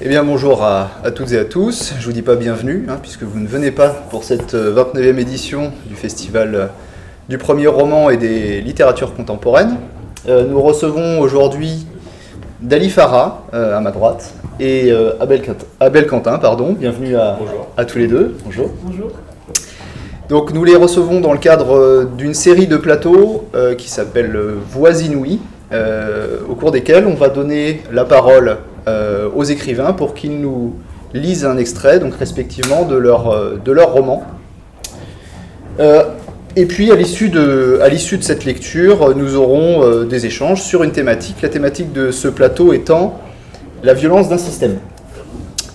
Eh bien bonjour à toutes et à tous, je ne vous dis pas bienvenue, puisque vous ne venez pas pour cette 29e édition du festival du premier roman et des littératures contemporaines. Nous recevons aujourd'hui Dali Farah, à ma droite, et Abel Quentin, bienvenue à tous les deux. Bonjour. Bonjour. Donc nous les recevons dans le cadre d'une série de plateaux qui s'appelle Voix inouïes, au cours desquels on va donner la parole aux écrivains pour qu'ils nous lisent un extrait, donc respectivement de leur roman. Et puis à l'issue de cette lecture, nous aurons des échanges sur une thématique, la thématique de ce plateau étant la violence d'un système.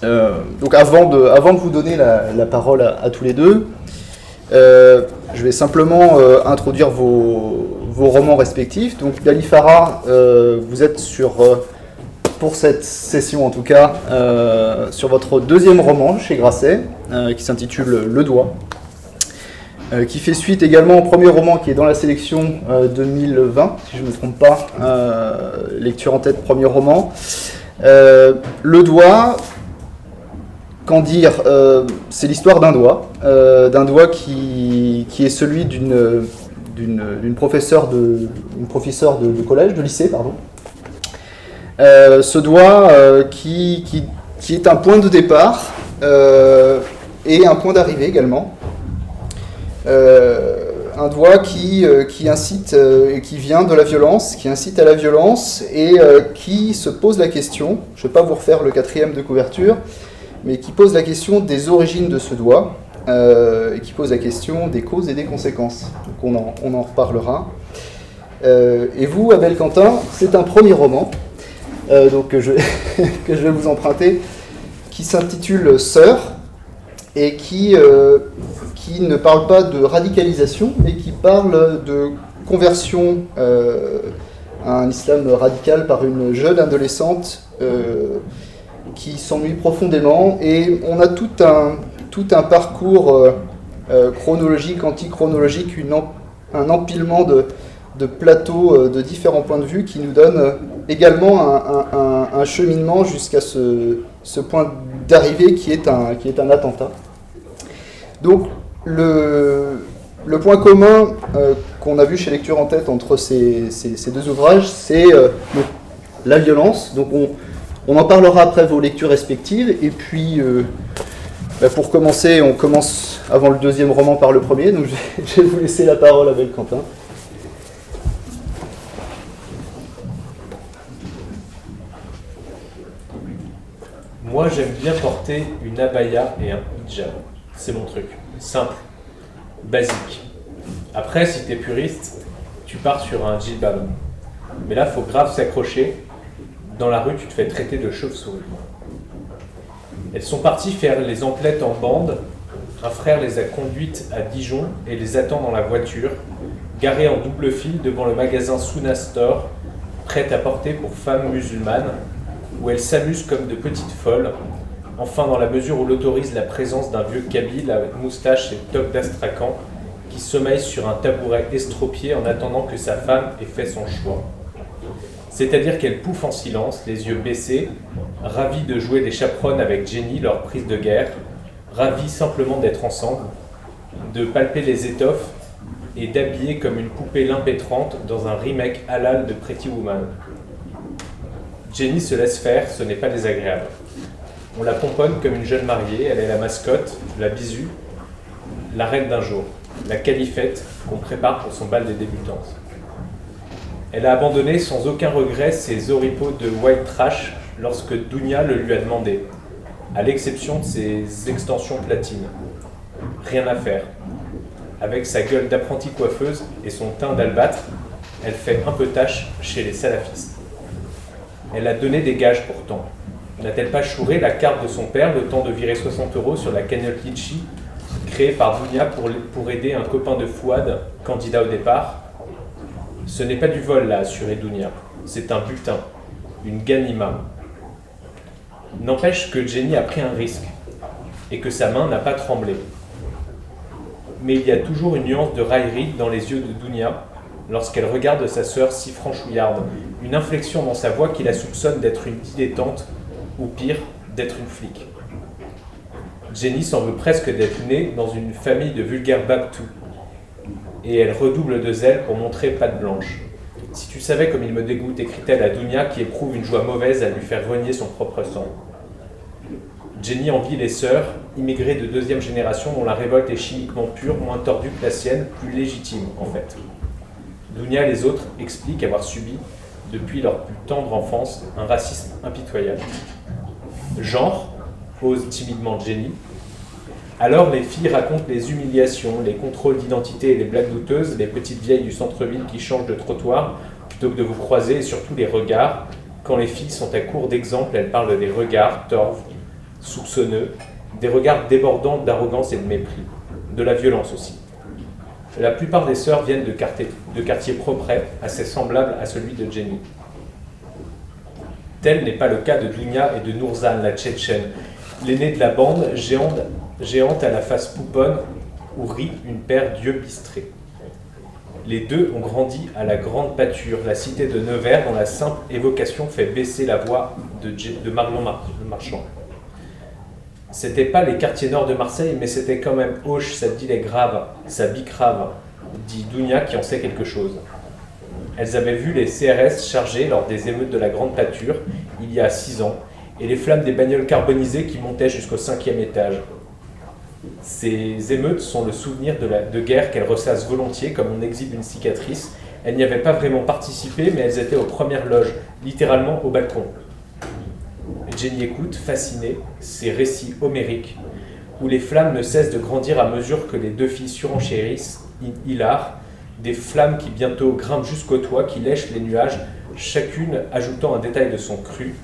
Donc avant de vous donner la parole à tous les deux, je vais simplement introduire vos romans respectifs. Donc Dali Farah, vous êtes pour cette session en tout cas, sur votre deuxième roman chez Grasset, qui s'intitule Le Doigt, qui fait suite également au premier roman qui est dans la sélection 2020, si je ne me trompe pas, lecture en tête, premier roman. Le Doigt, qu'en dire, c'est l'histoire d'un doigt qui est celui d'une professeure de collège, de lycée, pardon. Ce doigt qui est un point de départ et un point d'arrivée également. Un doigt qui incite, qui vient de la violence, qui incite à la violence et qui se pose la question, je ne vais pas vous refaire le 4e de couverture, mais qui pose la question des origines de ce doigt et qui pose la question des causes et des conséquences. Donc on en reparlera. Et vous, Abel Quentin, c'est un premier roman que je vais vous emprunter, qui s'intitule Sœur et qui ne parle pas de radicalisation, mais qui parle de conversion à un islam radical par une jeune adolescente qui s'ennuie profondément, et on a tout un parcours chronologique, antichronologique, un empilement de plateaux de différents points de vue qui nous donne également un cheminement jusqu'à ce point d'arrivée qui est un attentat. Donc le point commun qu'on a vu chez Lecture en tête entre ces deux ouvrages, c'est la violence. Donc on en parlera après vos lectures respectives, et puis pour commencer, on commence avant le deuxième roman par le premier, donc je vais vous laisser la parole, Abel Quentin. Moi, j'aime bien porter une abaya et un hijab. C'est mon truc. Simple, basique. Après, si t'es puriste, tu pars sur un djilbab. Mais là, faut grave s'accrocher. Dans la rue, tu te fais traiter de chauve-souris. Elles sont parties faire les emplettes en bande. Un frère les a conduites à Dijon et les attend dans la voiture, garée en double fil devant le magasin Souna Store, prête à porter pour femmes musulmanes, où elles s'amusent comme de petites folles, enfin dans la mesure où l'autorise la présence d'un vieux kabyle avec moustache et toque d'astrakhan qui sommeille sur un tabouret estropié en attendant que sa femme ait fait son choix. C'est-à-dire qu'elle pouffe en silence, les yeux baissés, ravie de jouer des chaperones avec Jenny, leur prise de guerre, ravie simplement d'être ensemble, de palper les étoffes et d'habiller comme une poupée limpétrante dans un remake halal de Pretty Woman. Jenny se laisse faire, ce n'est pas désagréable. On la pomponne comme une jeune mariée, elle est la mascotte, la bisu, la reine d'un jour, la califette qu'on prépare pour son bal des débutantes. Elle a abandonné sans aucun regret ses oripeaux de white trash lorsque Dounia le lui a demandé, à l'exception de ses extensions platine. Rien à faire. Avec sa gueule d'apprentie coiffeuse et son teint d'albâtre, elle fait un peu tache chez les salafistes. Elle a donné des gages pourtant. N'a-t-elle pas chouré la carte de son père le temps de virer 60 € sur la cagnotte Litchi, créée par Dounia pour aider un copain de Fouad, candidat au départ? Ce n'est pas du vol, l'a assuré Dounia. C'est un butin, une ganima. N'empêche que Jenny a pris un risque, et que sa main n'a pas tremblé. Mais il y a toujours une nuance de raillerie dans les yeux de Dounia, lorsqu'elle regarde sa sœur si franchouillarde, une inflexion dans sa voix qui la soupçonne d'être une dilettante, ou pire, d'être une flic. Jenny s'en veut presque d'être née dans une famille de vulgaires babtous. Et elle redouble de zèle pour montrer patte blanche. Si tu savais comme il me dégoûte, écrit-elle à Dounia qui éprouve une joie mauvaise à lui faire renier son propre sang. Jenny envie les sœurs, immigrées de deuxième génération dont la révolte est chimiquement pure, moins tordue que la sienne, plus légitime en fait. Dounia et les autres expliquent avoir subi, depuis leur plus tendre enfance, un racisme impitoyable. Genre, pose timidement Jenny. Alors les filles racontent les humiliations, les contrôles d'identité et les blagues douteuses, les petites vieilles du centre-ville qui changent de trottoir plutôt que de vous croiser, et surtout les regards. Quand les filles sont à court d'exemples, elles parlent des regards torves, soupçonneux, des regards débordants d'arrogance et de mépris, de la violence aussi. La plupart des sœurs viennent de quartiers propres, assez semblables à celui de Jenny. Tel n'est pas le cas de Dounia et de Nourzan, la Tchétchène, l'aînée de la bande, géante à la face pouponne, où rit une paire d'yeux bistrés. Les deux ont grandi à la Grande Pâture, la cité de Nevers, dont la simple évocation fait baisser la voix de Marion Marchand. C'était pas les quartiers nord de Marseille, mais c'était quand même Auch, ça dit les graves, ça bicrave, dit Dounia qui en sait quelque chose. Elles avaient vu les CRS chargés lors des émeutes de la Grande Pâture, il y a 6 ans, et les flammes des bagnoles carbonisées qui montaient jusqu'au 5e étage. Ces émeutes sont le souvenir de guerre qu'elles ressassent volontiers, comme on exhibe une cicatrice. Elles n'y avaient pas vraiment participé, mais elles étaient aux premières loges, littéralement au balcon. Jenny écoute, fascinée, ces récits homériques, où les flammes ne cessent de grandir à mesure que les deux filles surenchérissent, hilarent, des flammes qui bientôt grimpent jusqu'au toit, qui lèchent les nuages, chacune ajoutant un détail de son cru,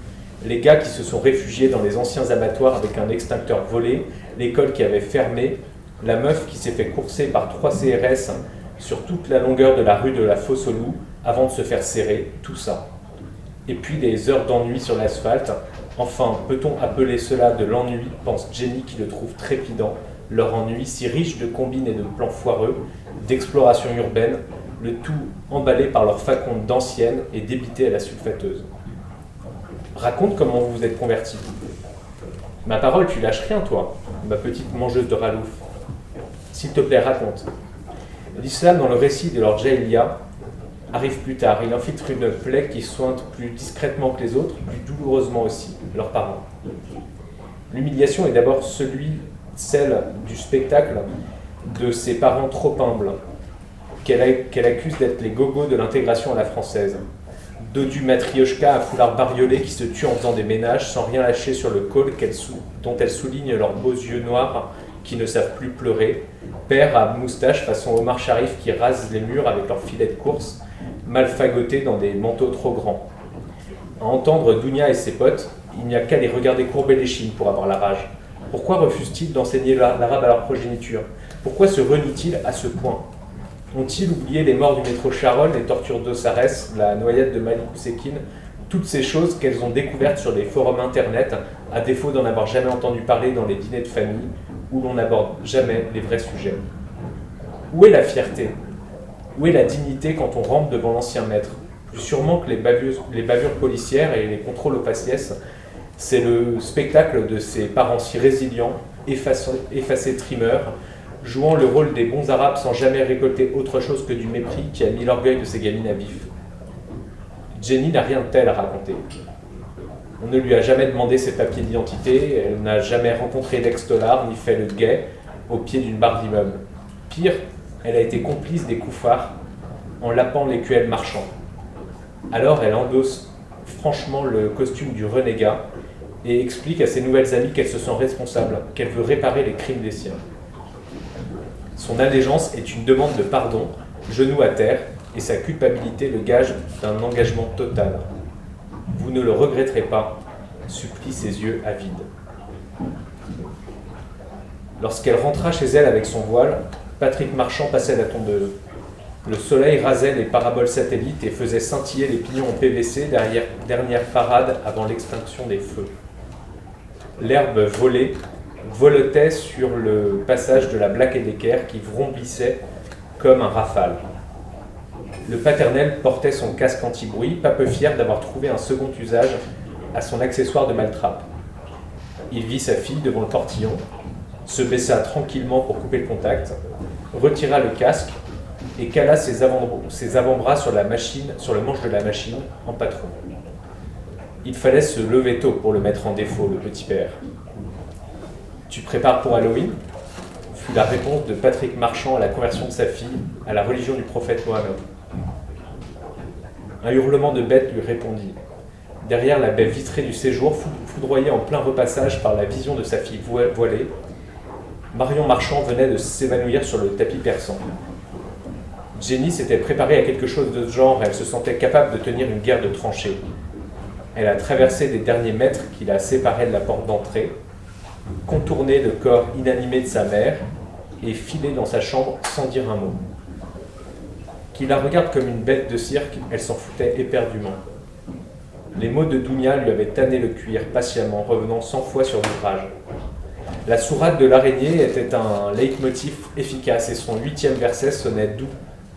les gars qui se sont réfugiés dans les anciens abattoirs avec un extincteur volé, l'école qui avait fermé, la meuf qui s'est fait courser par 3 CRS sur toute la longueur de la rue de la Fosse aux Loups avant de se faire serrer, tout ça. Et puis des heures d'ennui sur l'asphalte. Enfin, peut-on appeler cela de l'ennui, pense Jenny qui le trouve trépidant, leur ennui si riche de combines et de plans foireux, d'exploration urbaine, le tout emballé par leur faconde d'ancienne et débité à la sulfateuse. Raconte comment vous vous êtes convertie. Ma parole, tu lâches rien, toi, ma petite mangeuse de ralouf. S'il te plaît, raconte. L'islam, dans le récit de leur Jahiliya, arrive plus tard. Il infiltre une plaie qui soigne plus discrètement que les autres, plus douloureusement aussi, leurs parents. L'humiliation est d'abord celle du spectacle de ses parents trop humbles, qu'elle accuse d'être les gogos de l'intégration à la française. Dodu matrioshka à foulard bariolé qui se tue en faisant des ménages sans rien lâcher sur le col dont elle souligne leurs beaux yeux noirs qui ne savent plus pleurer. Père à moustache façon Omar Sharif qui rase les murs avec leurs filets de course, mal fagotés dans des manteaux trop grands. À entendre Dounia et ses potes, il n'y a qu'à les regarder courber l'échine pour avoir la rage. Pourquoi refusent-ils d'enseigner l'arabe à leur progéniture? Pourquoi se renient-ils à ce point? Ont-ils oublié les morts du métro Charolles, les tortures d'Ossarès, la noyade de Malik Oussekine, toutes ces choses qu'elles ont découvertes sur les forums internet, à défaut d'en avoir jamais entendu parler dans les dîners de famille, où l'on n'aborde jamais les vrais sujets? Où est la fierté? Où est la dignité quand on rampe devant l'ancien maître? Plus sûrement que les bavures policières et les contrôles aux faciès, c'est le spectacle de ces parents si résilients, effacés trimeurs, jouant le rôle des bons arabes sans jamais récolter autre chose que du mépris qui a mis l'orgueil de ces gamines à vif. Jenny n'a rien de tel à raconter. On ne lui a jamais demandé ses papiers d'identité, elle n'a jamais rencontré l'ex-dollar ni fait le guet au pied d'une barre d'immeuble. Pire, elle a été complice des koufars en lapant les QL marchands. Alors elle endosse franchement le costume du renégat et explique à ses nouvelles amies qu'elle se sent responsable, qu'elle veut réparer les crimes des siens. Son allégeance est une demande de pardon, genou à terre, et sa culpabilité le gage d'un engagement total. Vous ne le regretterez pas, supplie ses yeux avides. Lorsqu'elle rentra chez elle avec son voile, Patrick Marchand passait la tondeuse. Le soleil rasait les paraboles satellites et faisait scintiller les pignons en PVC dernière parade avant l'extinction des feux. L'herbe voletait sur le passage de la Black & Decker qui vrombissait comme un rafale. Le paternel portait son casque anti-bruit, pas peu fier d'avoir trouvé un second usage à son accessoire de maltrape. Il vit sa fille devant le portillon, se baissa tranquillement pour couper le contact, retira le casque et cala ses avant-bras sur le manche de la machine, en patron. Il fallait se lever tôt pour le mettre en défaut, le petit père. « Tu prépares pour Halloween ?» fut la réponse de Patrick Marchand à la conversion de sa fille à la religion du prophète Mohammed. Un hurlement de bête lui répondit. Derrière la baie vitrée du séjour, foudroyée en plein repassage par la vision de sa fille voilée, Marion Marchand venait de s'évanouir sur le tapis persan. Jenny s'était préparée à quelque chose de ce genre et elle se sentait capable de tenir une guerre de tranchées. Elle a traversé les derniers mètres qui la séparaient de la porte d'entrée, contourné le corps inanimé de sa mère et filé dans sa chambre sans dire un mot. Qu'il la regarde comme une bête de cirque, elle s'en foutait éperdument. Les mots de Dounia lui avaient tanné le cuir patiemment, revenant 100 fois sur l'ouvrage. La sourate de l'araignée était un leitmotiv efficace et son 8e verset sonnait doux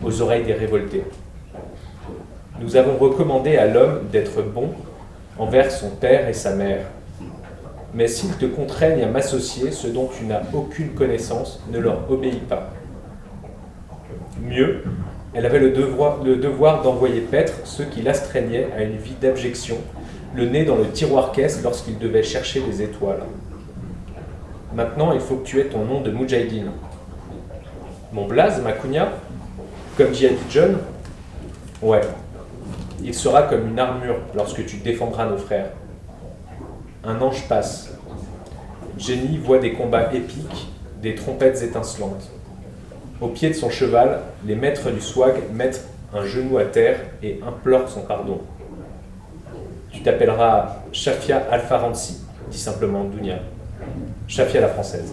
aux oreilles des révoltés. Nous avons recommandé à l'homme d'être bon envers son père et sa mère. Mais s'ils te contraignent à m'associer, ce dont tu n'as aucune connaissance, ne leur obéis pas. Mieux, elle avait le devoir d'envoyer paître ceux qui l'astreignaient à une vie d'abjection, le nez dans le tiroir-caisse lorsqu'ils devaient chercher des étoiles. Maintenant, il faut que tu aies ton nom de Moudjahidine. Mon blaze, ma kunya, comme dit John, ouais, il sera comme une armure lorsque tu défendras nos frères. Un ange passe. Jenny voit des combats épiques, des trompettes étincelantes. Au pied de son cheval, les maîtres du swag mettent un genou à terre et implorent son pardon. Tu t'appelleras Shafia Al-Faransi, dit simplement Dounia. Shafia la française.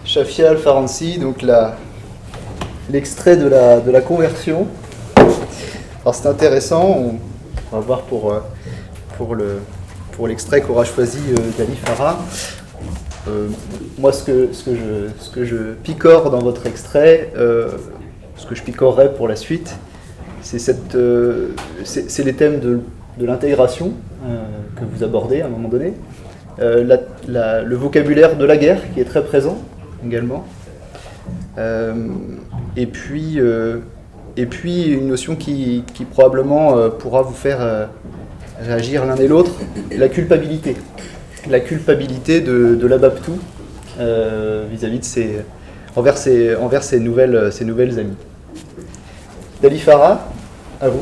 Shafia Al-Faransi, donc l'extrait de la conversion. Alors c'est intéressant, on va voir pour l'extrait qu'aura choisi Dali Farah. Moi, ce que je picore dans votre extrait, ce que je picorerai pour la suite, c'est les thèmes de l'intégration que vous abordez à un moment donné, le vocabulaire de la guerre qui est très présent également, et puis une notion qui probablement pourra vous faire réagir l'un et l'autre, la culpabilité. La culpabilité de l'Ababtou vis-à-vis de envers ses nouvelles amies. Dali Farah, à vous.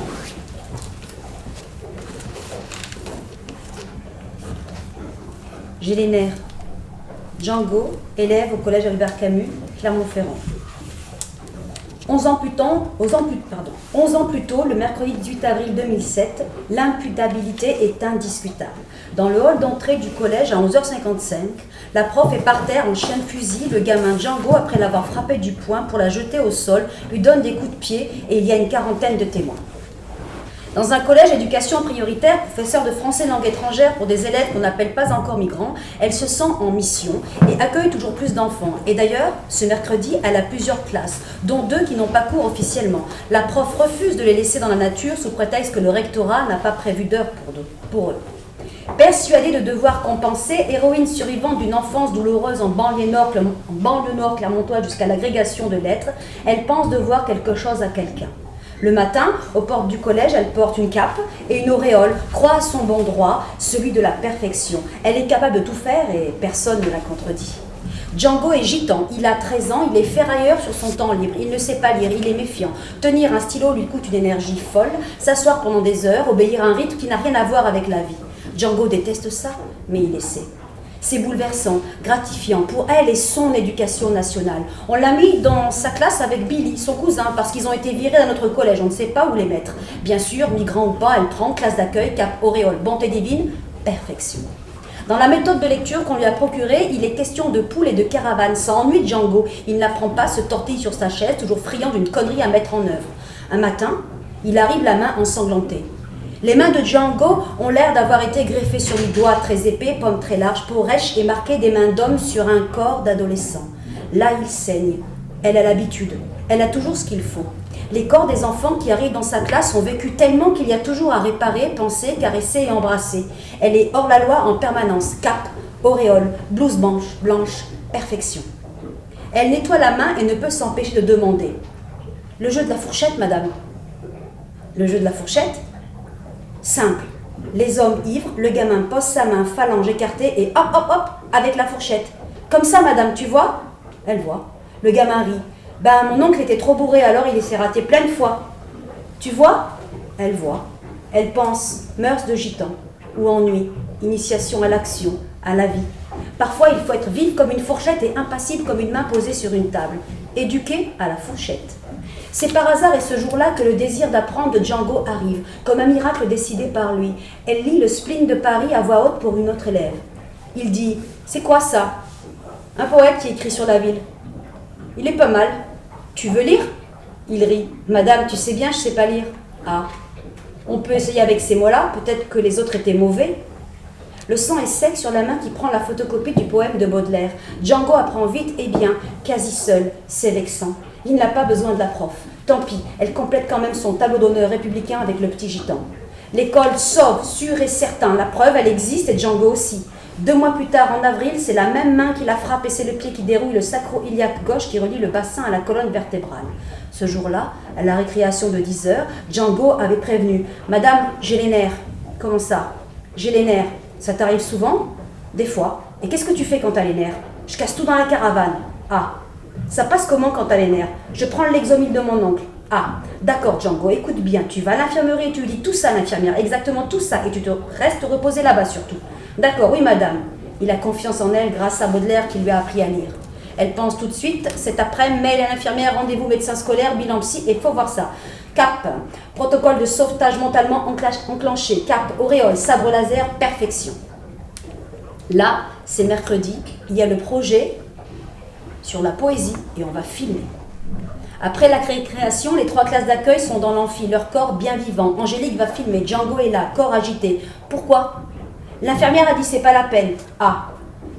J'ai les nerfs. Django, élève au collège Albert Camus, Clermont-Ferrand. 11 ans plus tôt, le mercredi 18 avril 2007, l'imputabilité est indiscutable. Dans le hall d'entrée du collège à 11h55, la prof est par terre en chien de fusil. Le gamin Django, après l'avoir frappé du poing pour la jeter au sol, lui donne des coups de pied et il y a une quarantaine de témoins. Dans un collège éducation prioritaire, professeur de français langue étrangère pour des élèves qu'on n'appelle pas encore migrants, elle se sent en mission et accueille toujours plus d'enfants. Et d'ailleurs, ce mercredi, elle a plusieurs classes, dont 2 qui n'ont pas cours officiellement. La prof refuse de les laisser dans la nature sous prétexte que le rectorat n'a pas prévu d'heure pour eux. Persuadée de devoir compenser, héroïne survivante d'une enfance douloureuse en banlieue nord clermontoise jusqu'à l'agrégation de lettres, elle pense devoir quelque chose à quelqu'un. Le matin, aux portes du collège, elle porte une cape et une auréole, croit à son bon droit, celui de la perfection. Elle est capable de tout faire et personne ne la contredit. Django est gitan, il a 13 ans, il est ferrailleur sur son temps libre, il ne sait pas lire, il est méfiant. Tenir un stylo lui coûte une énergie folle, s'asseoir pendant des heures, obéir à un rythme qui n'a rien à voir avec la vie. Django déteste ça, mais il essaie. C'est bouleversant, gratifiant pour elle et son éducation nationale. On l'a mis dans sa classe avec Billy, son cousin, parce qu'ils ont été virés d'un autre collège, on ne sait pas où les mettre. Bien sûr, migrant ou pas, elle prend classe d'accueil, cap, auréole, bonté divine, perfection. Dans la méthode de lecture qu'on lui a procurée, il est question de poule et de caravane. Ça ennuie Django, il n'apprend pas, se tortille sur sa chaise, toujours friand d'une connerie à mettre en œuvre. Un matin, il arrive la main ensanglantée. Les mains de Django ont l'air d'avoir été greffées sur les doigts très épais, pommes très larges, peau rêche et marquées des mains d'homme sur un corps d'adolescent. Là, il saigne. Elle a l'habitude. Elle a toujours ce qu'il faut. Les corps des enfants qui arrivent dans sa classe ont vécu tellement qu'il y a toujours à réparer, penser, caresser et embrasser. Elle est hors la loi en permanence, cape, auréole, blouse blanche, perfection. Elle nettoie la main et ne peut s'empêcher de demander. Le jeu de la fourchette, madame. Le jeu de la fourchette? Simple. Les hommes ivres, le gamin pose sa main, phalange écartée et hop, hop, hop, avec la fourchette. Comme ça, madame, tu vois? Elle voit. Le gamin rit. Ben, mon oncle était trop bourré, alors il s'est raté plein de fois. Tu vois? Elle voit. Elle pense, mœurs de gitan, ou ennui, initiation à l'action, à la vie. Parfois, il faut être vif comme une fourchette et impassible comme une main posée sur une table. Éduqué à la fourchette. C'est par hasard et ce jour-là que le désir d'apprendre de Django arrive, comme un miracle décidé par lui. Elle lit le spleen de Paris à voix haute pour une autre élève. Il dit « C'est quoi ça ?» Un poète qui écrit sur la ville. « Il est pas mal. Tu veux lire ?» Il rit. « Madame, tu sais bien, je sais pas lire. »« Ah. On peut essayer avec ces mots-là, peut-être que les autres étaient mauvais. » Le sang est sec sur la main qui prend la photocopie du poème de Baudelaire. Django apprend vite et bien, quasi seul, c'est vexant. Il n'a pas besoin de la prof. Tant pis, elle complète quand même son tableau d'honneur républicain avec le petit gitan. L'école sauve, sûr et certain. La preuve, elle existe et Django aussi. 2 mois plus tard, en avril, c'est la même main qui la frappe et c'est le pied qui déroule le sacro-iliaque gauche qui relie le bassin à la colonne vertébrale. Ce jour-là, à la récréation de 10h, Django avait prévenu « Madame, j'ai les nerfs. » « Comment ça ?»« J'ai les nerfs. Ça t'arrive souvent ?»« Des fois. Et qu'est-ce que tu fais quand t'as les nerfs ?»« Je casse tout dans la caravane. »« Ah. Ça passe comment quand t'as les nerfs ? Je prends le Lexomil de mon oncle. »« Ah. D'accord, Django, écoute bien. Tu vas à l'infirmerie et tu lui dis tout ça à l'infirmière. Exactement tout ça. Et tu te restes reposer là-bas surtout. »« D'accord, oui madame. » Il a confiance en elle grâce à Baudelaire qui lui a appris à lire. Elle pense tout de suite, cet après-midi, mail à l'infirmière, rendez-vous médecin scolaire, bilan psy, et faut voir ça. Cap, protocole de sauvetage mentalement enclenché. Cap, auréole, sabre laser, perfection. Là, c'est mercredi, il y a le projet sur la poésie et on va filmer. Après la création, les 3 classes d'accueil sont dans l'amphi, leur corps bien vivant. Angélique va filmer, Django est là, corps agité. Pourquoi ? L'infirmière a dit c'est pas la peine. Ah,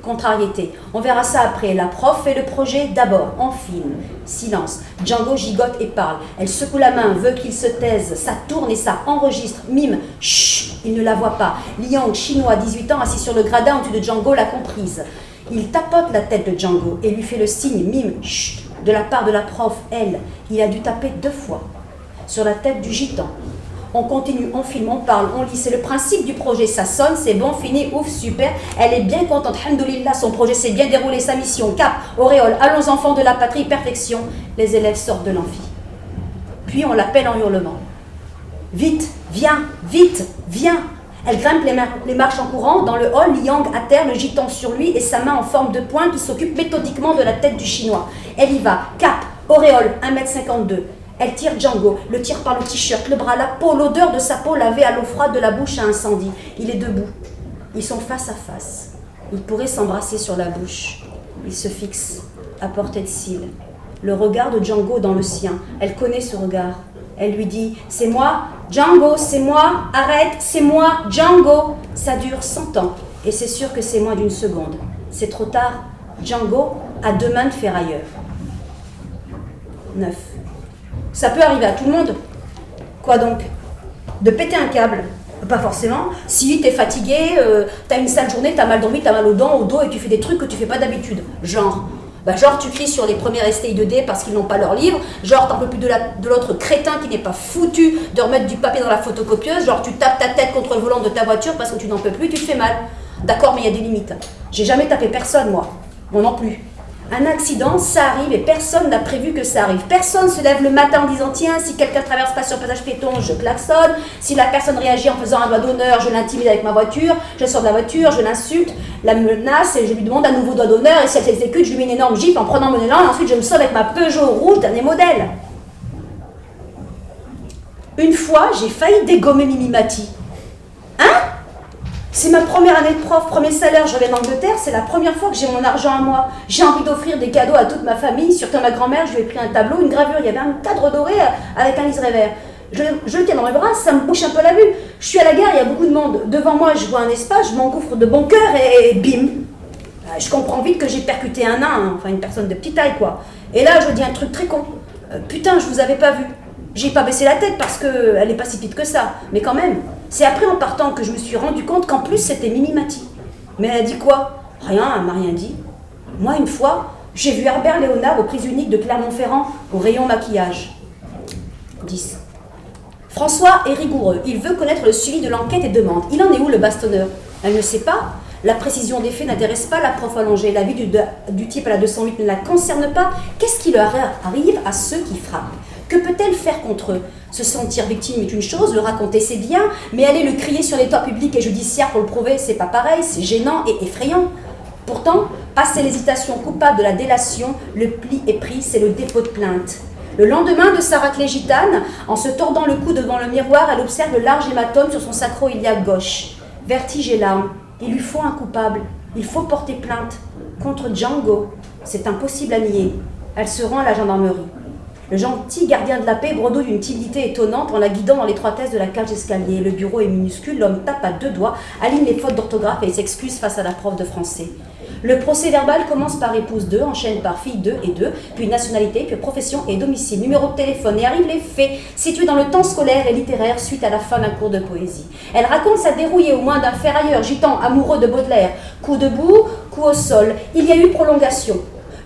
contrariété. On verra ça après. La prof fait le projet d'abord. On filme. Silence. Django gigote et parle. Elle secoue la main, veut qu'il se taise. Ça tourne et ça enregistre. Mime. Chut, il ne la voit pas. Liang, chinois, 18 ans, assis sur le gradin au-dessus de Django, l'a comprise. Il tapote la tête de Django et lui fait le signe. Mime. Chut. De la part de la prof, elle. Il a dû taper 2 fois. Sur la tête du gitan. On continue, on filme, on parle, on lit. C'est le principe du projet. Ça sonne, c'est bon, fini, ouf, super. Elle est bien contente. Alhamdoulilah, son projet s'est bien déroulé, sa mission. Cap, auréole, allons enfants de la patrie, perfection. Les élèves sortent de l'amphi. Puis on l'appelle en hurlement. Vite, viens, vite, viens. Elle grimpe les marches en courant. Dans le hall, Liang à terre, le gitan sur lui et sa main en forme de poing qui s'occupe méthodiquement de la tête du chinois. Elle y va. Cap, auréole, 1m52. Elle tire Django, le tire par le t-shirt, le bras, la peau, l'odeur de sa peau lavée à l'eau froide de la bouche à incendie. Il est debout. Ils sont face à face. Ils pourraient s'embrasser sur la bouche. Ils se fixent, à portée de cils. Le regard de Django dans le sien. Elle connaît ce regard. Elle lui dit « C'est moi, Django, c'est moi, arrête, c'est moi, Django !» Ça dure 100 ans, et c'est sûr que c'est moins d'1 seconde. C'est trop tard. Django a 2 mains de ferrailleur. 9. Ça peut arriver à tout le monde. Quoi donc ? De péter un câble ? Pas forcément. Si t'es fatigué, t'as une sale journée, t'as mal dormi, t'as mal aux dents, au dos et tu fais des trucs que tu fais pas d'habitude. Genre tu cries sur les premiers STI 2D parce qu'ils n'ont pas leur livre. Genre t'en peux plus de l'autre crétin qui n'est pas foutu de remettre du papier dans la photocopieuse. Genre tu tapes ta tête contre le volant de ta voiture parce que tu n'en peux plus, tu te fais mal. D'accord, mais il y a des limites. J'ai jamais tapé personne, moi. Moi non plus. Un accident, ça arrive et personne n'a prévu que ça arrive. Personne se lève le matin en disant « Tiens, si quelqu'un traverse pas sur le passage piéton, je klaxonne. Si la personne réagit en faisant un doigt d'honneur, je l'intimide avec ma voiture. Je sors de la voiture, je l'insulte, la menace et je lui demande un nouveau doigt d'honneur. Et si elle s'exécute, je lui mets une énorme gifle en prenant mon élan. Et ensuite, je me sauve avec ma Peugeot rouge, dernier modèle. » Une fois, j'ai failli dégommer Mimimati. Hein ? C'est ma première année de prof, premier salaire, je reviens d'Angleterre, c'est la première fois que j'ai mon argent à moi. J'ai envie d'offrir des cadeaux à toute ma famille, surtout à ma grand-mère, je lui ai pris un tableau, une gravure, il y avait un cadre doré avec un liseré-vert. Je le tiens dans mes bras, ça me bouche un peu la vue. Je suis à la gare, il y a beaucoup de monde. Devant moi, je vois un espace, je m'engouffre de bon cœur et bim. Je comprends vite que j'ai percuté un nain, enfin une personne de petite taille quoi. Et là, je dis un truc très con. Putain, je vous avais pas vu. J'ai pas baissé la tête parce qu'elle n'est pas si petite que ça, mais quand même. C'est après en partant que je me suis rendu compte qu'en plus c'était Mimi Mati. Mais elle a dit quoi? Rien, elle m'a rien dit. Moi, une fois, j'ai vu Herbert Léonard aux prises uniques de Clermont-Ferrand au rayon maquillage. 10. François est rigoureux. Il veut connaître le suivi de l'enquête et demande. Il en est où le bastonneur? Elle ne sait pas. La précision des faits n'intéresse pas la prof allongée. La vie du type à la 208 ne la concerne pas. Qu'est-ce qui leur arrive à ceux qui frappent? Que peut-elle faire contre eux? Se sentir victime est une chose, le raconter c'est bien, mais aller le crier sur les toits publics et judiciaires pour le prouver, c'est pas pareil, c'est gênant et effrayant. Pourtant, passé l'hésitation coupable de la délation, le pli est pris, c'est le dépôt de plainte. Le lendemain de sa raclée gitane, en se tordant le cou devant le miroir, elle observe le large hématome sur son sacro-iliaque gauche. Vertige et larmes. Il lui faut un coupable. Il faut porter plainte. Contre Django. C'est impossible à nier. Elle se rend à la gendarmerie. Le gentil gardien de la paix bredouille d'une timidité étonnante en la guidant dans l'étroitesse de la cage d'escalier. Le bureau est minuscule, l'homme tape à 2 doigts, aligne les fautes d'orthographe et s'excuse face à la prof de français. Le procès verbal commence par épouse 2, enchaîne par fille 2 et 2, puis nationalité, puis profession et domicile, numéro de téléphone, et arrivent les faits, situés dans le temps scolaire et littéraire suite à la fin d'un cours de poésie. Elle raconte sa dérouillée au moins d'un ferrailleur gitan amoureux de Baudelaire. Coup debout, coup au sol. Il y a eu prolongation.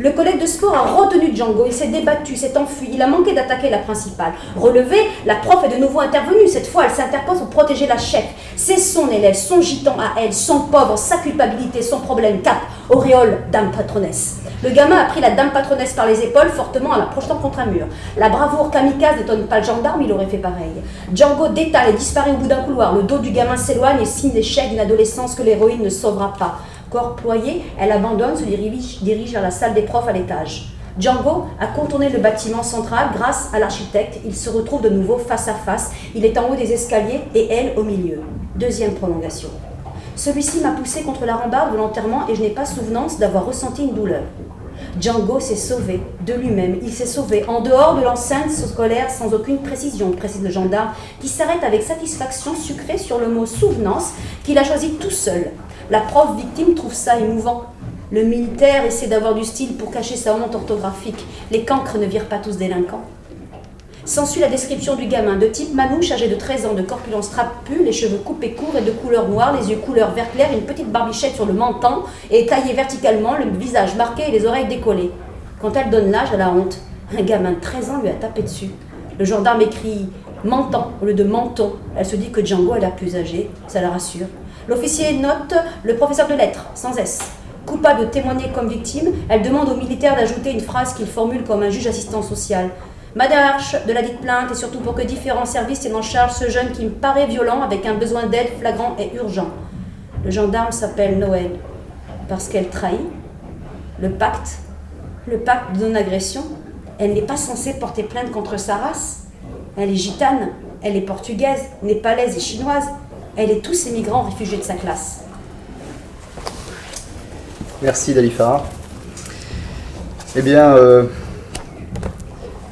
Le collègue de sport a retenu Django, il s'est débattu, s'est enfui, il a manqué d'attaquer la principale. Relevé, la prof est de nouveau intervenue, cette fois elle s'interpose pour protéger la chef. C'est son élève, son gitan à elle, son pauvre, sa culpabilité, son problème. Cap, auréole, dame patronesse. Le gamin a pris la dame patronesse par les épaules, fortement en la projetant contre un mur. La bravoure kamikaze n'étonne pas le gendarme, il aurait fait pareil. Django détale et disparaît au bout d'un couloir, le dos du gamin s'éloigne et signe l'échec d'une adolescence que l'héroïne ne sauvera pas. Corps ployé, elle abandonne, se dirige vers la salle des profs à l'étage. Django a contourné le bâtiment central grâce à l'architecte. Il se retrouve de nouveau face à face. Il est en haut des escaliers et elle au milieu. Deuxième prolongation. Celui-ci m'a poussé contre la rambarde volontairement et je n'ai pas souvenance d'avoir ressenti une douleur. Django s'est sauvé de lui-même. Il s'est sauvé en dehors de l'enceinte scolaire sans aucune précision, précise le gendarme, qui s'arrête avec satisfaction sucrée sur le mot souvenance qu'il a choisi tout seul. La prof victime trouve ça émouvant. Le militaire essaie d'avoir du style pour cacher sa honte orthographique. Les cancres ne virent pas tous délinquants. S'ensuit la description du gamin, de type manouche, âgé de 13 ans, de corpulence trapue, les cheveux coupés courts et de couleur noire, les yeux couleur vert clair, une petite barbichette sur le menton et taillé verticalement, le visage marqué et les oreilles décollées. Quand elle donne l'âge, elle a honte. Un gamin de 13 ans lui a tapé dessus. Le gendarme écrit « menton » au lieu de « menton ». Elle se dit que Django est la plus âgée, ça la rassure. L'officier note le professeur de lettres, sans S. Coupable de témoigner comme victime, elle demande au militaire d'ajouter une phrase qu'il formule comme un juge assistant social. M'adarche de la dite plainte et surtout pour que différents services tiennent en charge ce jeune qui me paraît violent avec un besoin d'aide flagrant et urgent. Le gendarme s'appelle Noël parce qu'elle trahit le pacte de non-agression. Elle n'est pas censée porter plainte contre sa race. Elle est gitane, elle est portugaise, népalaise et chinoise. Elle est tous ces migrants réfugiés de sa classe. Merci Dalifa. Eh bien,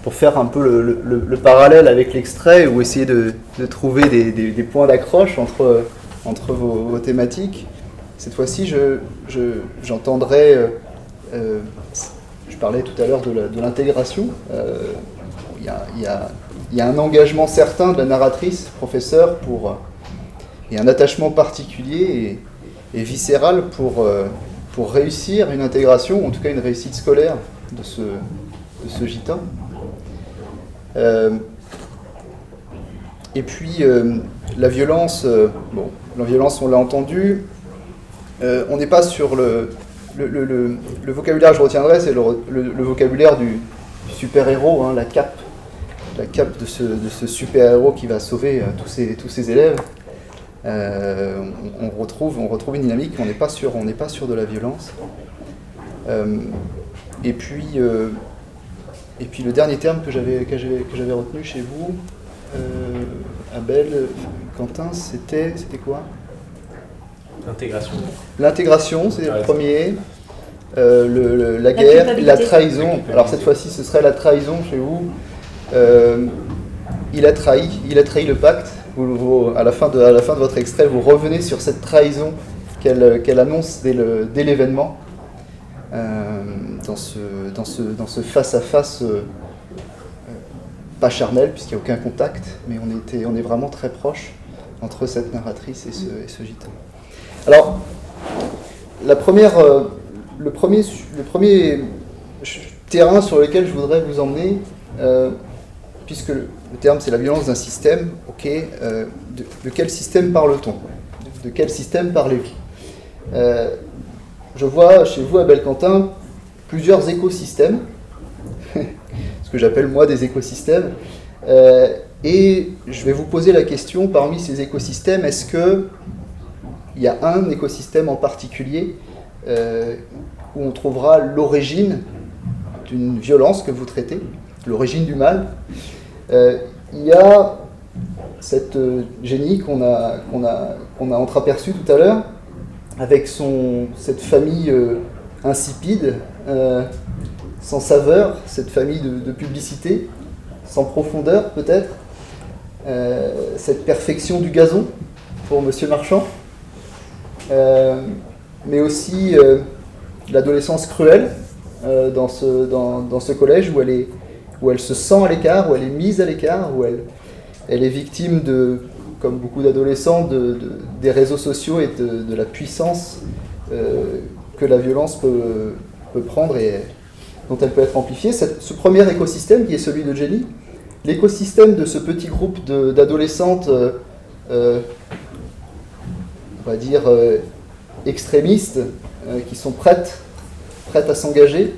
pour faire un peu le parallèle avec l'extrait ou essayer de trouver des points d'accroche entre vos thématiques, cette fois-ci, j'entendrai, je parlais tout à l'heure de l'intégration. Il y a un engagement certain de la narratrice, professeure, et un attachement particulier et viscéral pour réussir une intégration, ou en tout cas une réussite scolaire de ce gitan. Et puis la violence, la violence on l'a entendu, on n'est pas sur le vocabulaire que je retiendrai, c'est le vocabulaire du super-héros, hein, la cape de ce super-héros qui va sauver tous ses élèves. On retrouve une dynamique, on n'est pas sur de la violence. Et puis le dernier terme que j'avais retenu chez vous, Abel, Quentin, c'était quoi? L'intégration. L'intégration, c'est le premier. La guerre, la trahison. Alors cette fois-ci, ce serait la trahison chez vous. Il a trahi le pacte. À la fin de votre extrait, vous revenez sur cette trahison qu'elle annonce dès l'événement, dans ce face-à-face pas charnel puisqu'il n'y a aucun contact, mais on est vraiment très proche entre cette narratrice et ce gitan. Alors, le premier terrain sur lequel je voudrais vous emmener, puisque le terme c'est la violence d'un système, ok, de quel système parle-t-on? De quel système parlez-vous? Je vois chez vous à Belcantin plusieurs écosystèmes, ce que j'appelle moi des écosystèmes, et je vais vous poser la question, parmi ces écosystèmes, est-ce qu'il y a un écosystème en particulier où on trouvera l'origine d'une violence que vous traitez, l'origine du mal? Il y a cette génie qu'on a entreaperçue tout à l'heure, avec cette famille insipide, sans saveur, cette famille de publicité, sans profondeur peut-être, cette perfection du gazon pour Monsieur Marchand, mais aussi l'adolescence cruelle dans ce collège où elle se sent à l'écart, où elle est mise à l'écart, où elle est victime comme beaucoup d'adolescents, des réseaux sociaux et de la puissance que la violence peut prendre et dont elle peut être amplifiée. Ce premier écosystème qui est celui de Jenny, l'écosystème de ce petit groupe d'adolescentes, on va dire extrémistes, qui sont prêtes à s'engager.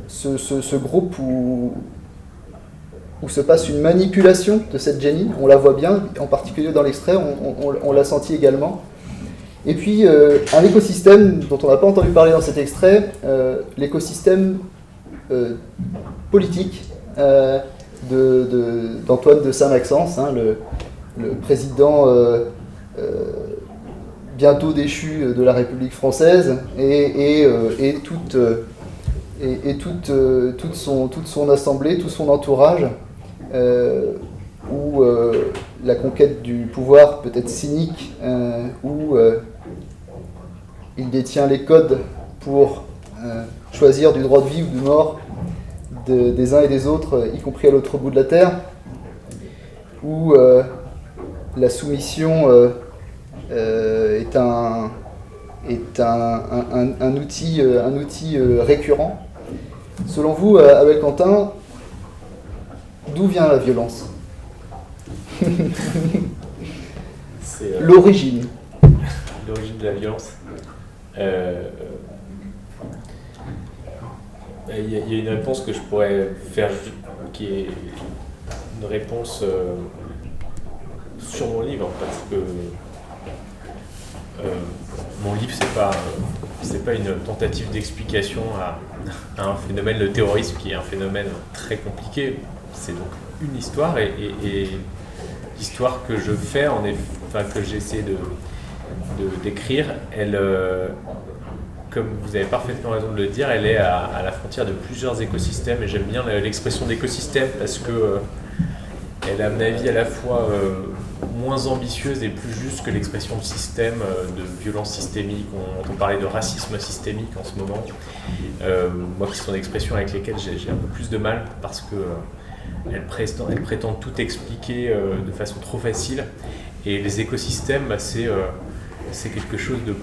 Ce groupe où se passe une manipulation de cette Jenny, on la voit bien, en particulier dans l'extrait, on l'a senti également. Et puis un écosystème dont on n'a pas entendu parler dans cet extrait, l'écosystème politique d'Antoine de Saint-Maxence, hein, le président bientôt déchu de la République française, et toute son assemblée, tout son entourage, où la conquête du pouvoir peut être cynique, où il détient les codes pour choisir du droit de vie ou de mort des uns et des autres, y compris à l'autre bout de la terre, où la soumission est un outil récurrent. Selon vous, à Belcantin, d'où vient la violence? C'est l'origine. L'origine de la violence. Il y a une réponse que je pourrais faire, qui est une réponse sur mon livre, parce que mon livre, c'est pas une tentative d'explication à un phénomène, le terrorisme, qui est un phénomène très compliqué. C'est donc une histoire, et l'histoire que je fais, que j'essaie d'écrire, elle, comme vous avez parfaitement raison de le dire, elle est à la frontière de plusieurs écosystèmes, et j'aime bien l'expression d'écosystème parce que elle est à mon avis à la fois moins ambitieuse et plus juste que l'expression de système, de violence systémique. On entend parler de racisme systémique en ce moment. Moi, qui sont des expressions avec lesquelles j'ai un peu plus de mal parce que elles prétendent tout expliquer de façon trop facile. Et les écosystèmes, c'est quelque chose de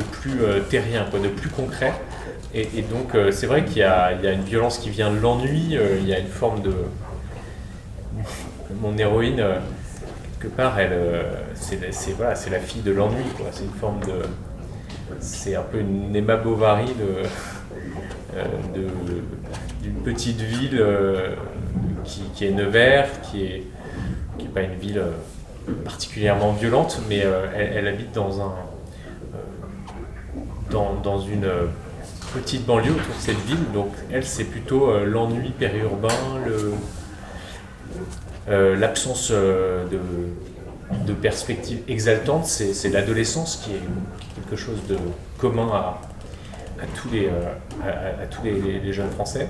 plus terrien, de plus concret. Et donc, c'est vrai qu'il y a une violence qui vient de l'ennui, il y a une forme de... Mon héroïne, quelque part, c'est la fille de l'ennui, quoi. C'est une forme de... C'est un peu une Emma Bovary d'une petite ville qui est Nevers, qui est pas une ville particulièrement violente, mais elle habite dans une petite banlieue autour de cette ville. Donc elle, c'est plutôt l'ennui périurbain, l'absence de perspective exaltante. C'est l'adolescence qui est quelque chose de commun à tous les jeunes Français.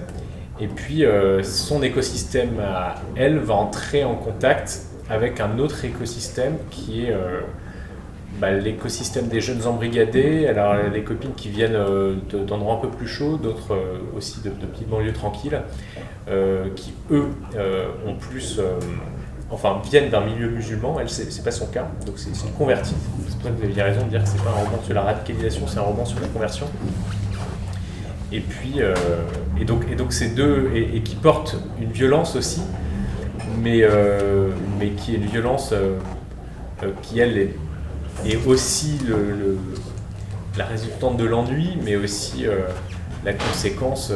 Et puis son écosystème à elle va entrer en contact avec un autre écosystème qui est l'écosystème des jeunes embrigadés, alors les copines qui viennent d'endroits un peu plus chauds, d'autres aussi de petites banlieues tranquilles, qui eux ont plus, viennent d'un milieu musulman. Elle, c'est pas son cas, donc c'est une convertie. C'est pour ça que vous aviez raison de dire que c'est pas un roman sur la radicalisation, c'est un roman sur la conversion. Et puis, et donc ces deux, et qui portent une violence aussi, mais qui est une violence qui, elle, est aussi la résultante de l'ennui, mais aussi la conséquence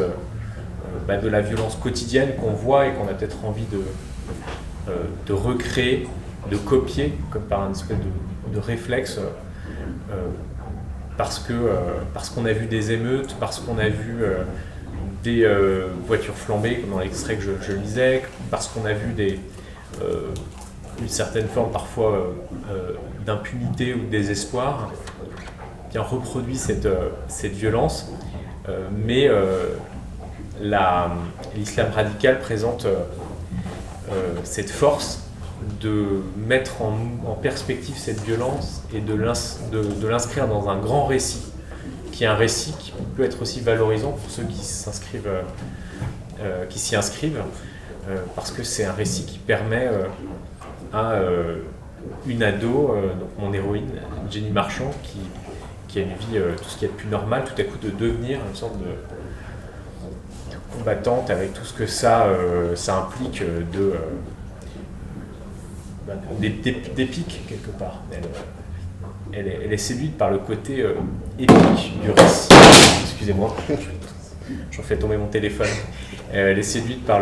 de la violence quotidienne qu'on voit et qu'on a peut-être envie de recréer, de copier, comme par un espèce de réflexe, parce qu'on a vu des émeutes, parce qu'on a vu des voitures flambées, comme dans l'extrait que je lisais, parce qu'on a vu une certaine forme parfois d'impunité ou de désespoir, bien reproduit cette violence, mais l'islam radical présente cette force de mettre en perspective cette violence et de l'inscrire dans un grand récit, qui est un récit qui peut être aussi valorisant pour ceux qui s'y inscrivent, parce que c'est un récit qui permet à une ado, donc mon héroïne, Jenny Marchand, qui a une vie tout ce qui est de plus normal, tout à coup de devenir une sorte de combattante avec tout ce que ça implique d'épique quelque part. Elle est séduite par le côté épique du récit. Excusez-moi, j'en fais tomber mon téléphone. Elle est séduite par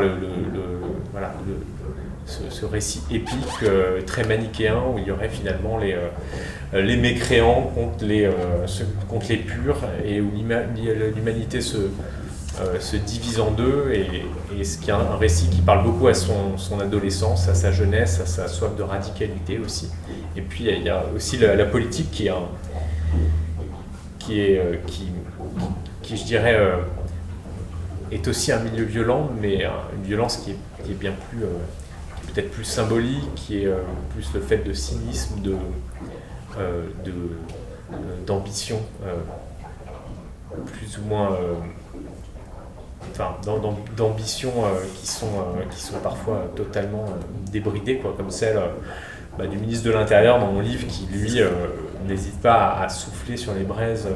ce récit épique très manichéen où il y aurait finalement les mécréants contre les purs, et où l'humanité se divise en deux, et ce qui est un récit qui parle beaucoup à son adolescence, à sa jeunesse, à sa soif de radicalité aussi. Et puis il y a aussi la politique qui je dirais est aussi un milieu violent, mais une violence qui est bien plus qui est peut-être plus symbolique, qui est plus le fait de cynisme, d'ambition plus ou moins d'ambitions qui sont parfois totalement débridées, comme celle du ministre de l'Intérieur dans mon livre, qui lui n'hésite pas à souffler sur les braises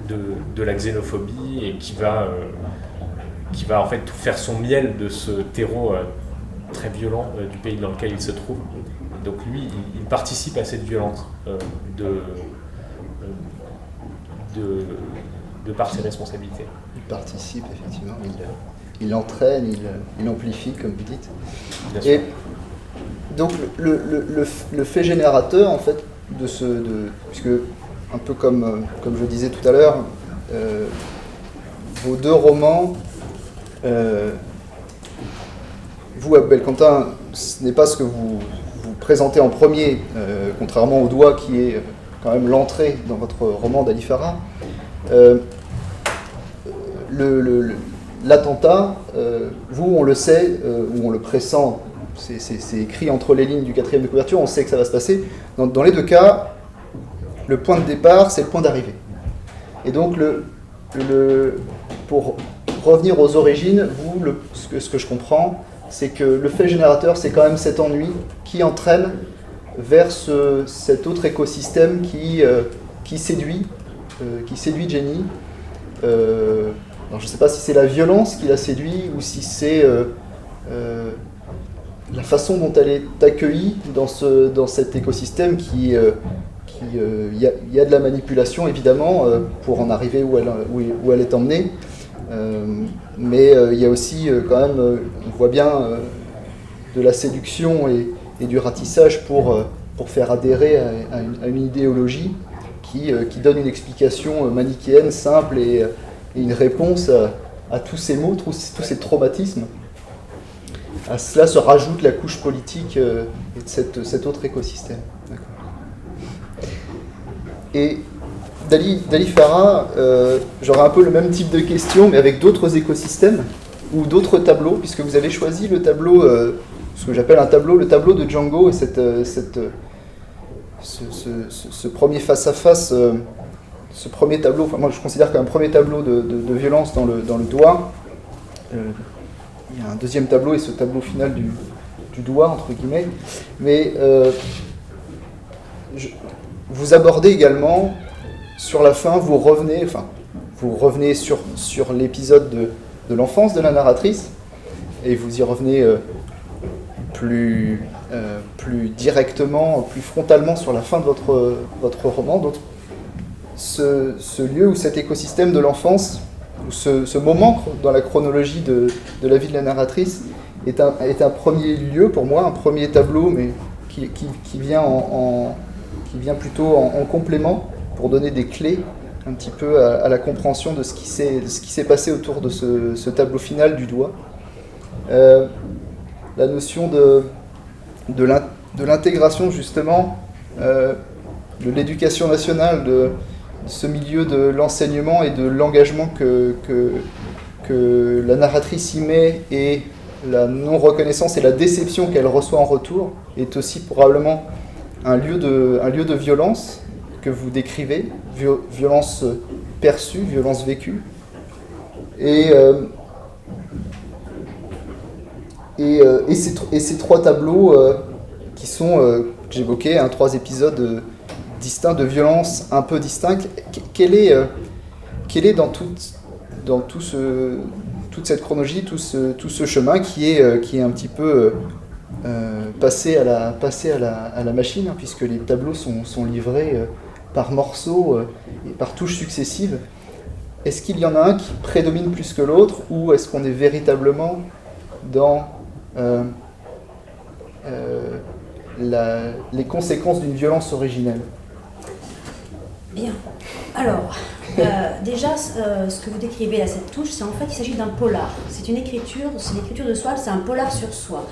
de la xénophobie, et qui va en fait faire son miel de ce terreau très violent du pays dans lequel il se trouve. Et donc lui, il participe à cette violence de par ses responsabilités. Il participe, effectivement, il entraîne, il amplifie, comme vous dites. Et donc le fait générateur, en fait, puisque un peu comme je disais tout à l'heure, vos deux romans, vous, Abou Belkhantin, ce n'est pas ce que vous présentez en premier, contrairement au Doigt, qui est quand même l'entrée dans votre roman d'Ali Farah. L'attentat, vous, on le sait, ou on le pressent, c'est écrit entre les lignes du 4e de couverture, on sait que ça va se passer. Dans les deux cas, le point de départ, c'est le point d'arrivée. Et donc, pour revenir aux origines, vous, ce que je comprends, c'est que le fait générateur, c'est quand même cet ennui qui entraîne vers cet autre écosystème qui séduit Jenny. Alors je ne sais pas si c'est la violence qui la séduit, ou si c'est la façon dont elle est accueillie dans cet écosystème qui y a de la manipulation, évidemment, pour en arriver où elle est emmenée. Mais il y a aussi quand même, on voit bien, de la séduction et du ratissage pour faire adhérer à une idéologie qui donne une explication manichéenne, simple, et une réponse à tous ces maux, tous ces traumatismes. À cela se rajoute la couche politique et de cet autre écosystème. D'accord. Et d'Ali Farah, j'aurais un peu le même type de question, mais avec d'autres écosystèmes ou d'autres tableaux, puisque vous avez choisi le tableau ce que j'appelle un tableau, le tableau de Django, et ce premier face-à-face, ce premier tableau, enfin moi je considère qu'un premier tableau de violence dans le doigt. Il y a un deuxième tableau et ce tableau final du doigt, entre guillemets. Mais vous abordez également, sur la fin, vous revenez sur l'épisode de l'enfance de la narratrice, et vous y revenez plus directement, plus frontalement sur la fin de votre roman. Donc, ce lieu ou cet écosystème de l'enfance, ou ce moment dans la chronologie de la vie de la narratrice, est un premier lieu pour moi, un premier tableau, mais qui vient plutôt en complément pour donner des clés un petit peu à la compréhension de ce qui s'est passé autour de ce tableau final du doigt. La notion de l'intégration justement, de l'éducation nationale, de ce milieu de l'enseignement et de l'engagement que la narratrice y met, et la non-reconnaissance et la déception qu'elle reçoit en retour, est aussi probablement un lieu de violence que vous décrivez, violence perçue, violence vécue. Et ces trois tableaux qui sont, que j'évoquais, 3 épisodes distincts de violence un peu distincts. Quel est dans toute cette chronologie, tout ce chemin qui est un petit peu passé à la machine, hein, puisque les tableaux sont livrés par morceaux et par touches successives. Est-ce qu'il y en a un qui prédomine plus que l'autre, ou est-ce qu'on est véritablement dans les conséquences d'une violence originelle? Bien. Alors, déjà, ce que vous décrivez là, cette touche, c'est en fait, il s'agit d'un polar. C'est l'écriture de Soile, c'est un polar sur soi.